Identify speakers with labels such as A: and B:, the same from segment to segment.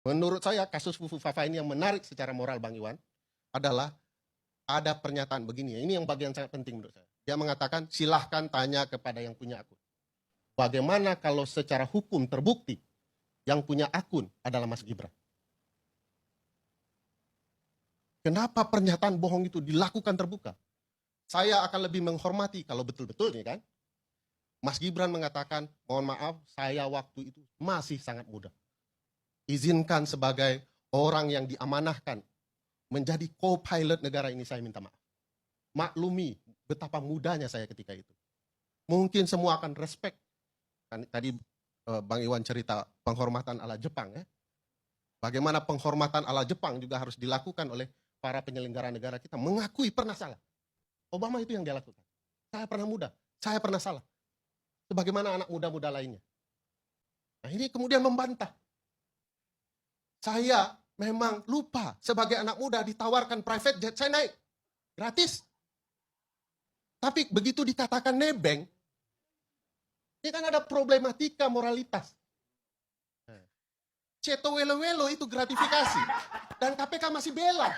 A: Menurut saya kasus Fufu Fafa ini yang menarik secara moral Bang Iwan adalah ada pernyataan begini. Ini yang bagian sangat penting menurut saya. Dia mengatakan silahkan tanya kepada yang punya akun. Bagaimana kalau secara hukum terbukti yang punya akun adalah Mas Gibran? Kenapa pernyataan bohong itu dilakukan terbuka? Saya akan lebih menghormati kalau betul-betul nih kan. Mas Gibran mengatakan, mohon maaf, saya waktu itu masih sangat muda. Izinkan sebagai orang yang diamanahkan menjadi co-pilot negara ini, saya minta maaf. Maklumi betapa mudanya saya ketika itu. Mungkin semua akan respect. Tadi Bang Iwan cerita penghormatan ala Jepang ya. Bagaimana penghormatan ala Jepang juga harus dilakukan oleh para penyelenggara negara kita. Mengakui pernah salah. Obama itu yang dia lakukan. Saya pernah muda, saya pernah salah. Sebagaimana anak muda-muda lainnya. Nah ini kemudian membantah. Saya memang lupa sebagai anak muda ditawarkan private jet, saya naik. Gratis. Tapi begitu dikatakan nebeng, ini kan ada problematika moralitas. Ceto welo-welo itu gratifikasi. Dan KPK masih bela.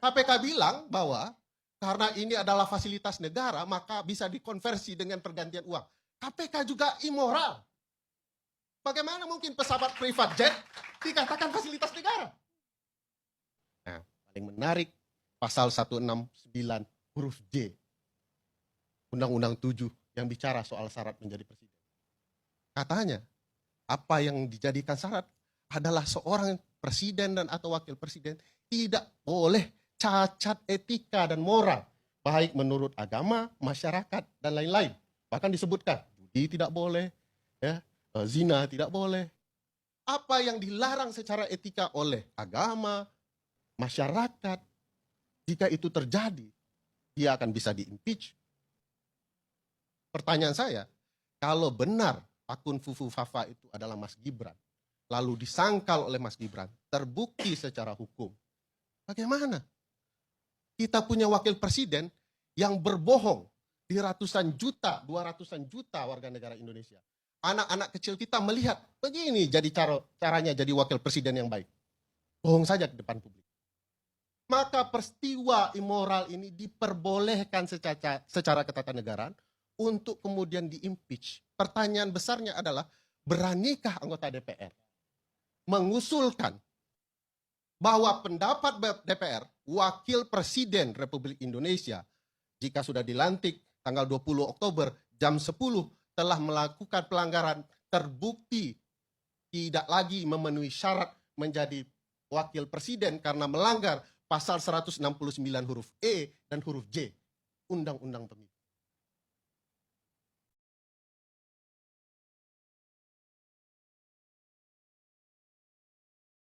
A: KPK bilang bahwa karena ini adalah fasilitas negara, maka bisa dikonversi dengan pergantian uang. KPK juga immoral. Bagaimana mungkin pesawat private jet dikatakan fasilitas negara? Nah, paling menarik pasal 169 huruf J. Undang-Undang 7 yang bicara soal syarat menjadi presiden. Katanya, apa yang dijadikan syarat adalah seorang presiden dan atau wakil presiden tidak boleh cacat etika dan moral, baik menurut agama, masyarakat, dan lain-lain. Bahkan disebutkan, judi tidak boleh, ya, zina tidak boleh. Apa yang dilarang secara etika oleh agama, masyarakat, jika itu terjadi, dia akan bisa di-impeach. Pertanyaan saya, kalau benar akun Fufu Fafa itu adalah Mas Gibran, lalu disangkal oleh Mas Gibran, terbukti secara hukum, bagaimana? Kita punya wakil presiden yang berbohong di ratusan juta, 200-an juta warga negara Indonesia. Anak-anak kecil kita melihat, begini jadi caranya jadi wakil presiden yang baik. Bohong saja di depan publik. Maka peristiwa immoral ini diperbolehkan secara ketatanegaraan untuk kemudian di-impeach. Pertanyaan besarnya adalah, beranikah anggota DPR mengusulkan bahwa pendapat DPR, wakil presiden Republik Indonesia, jika sudah dilantik tanggal 20 Oktober jam 10, telah melakukan pelanggaran, terbukti tidak lagi memenuhi syarat menjadi wakil presiden karena melanggar pasal 169 huruf E dan huruf J Undang-Undang Pemilu.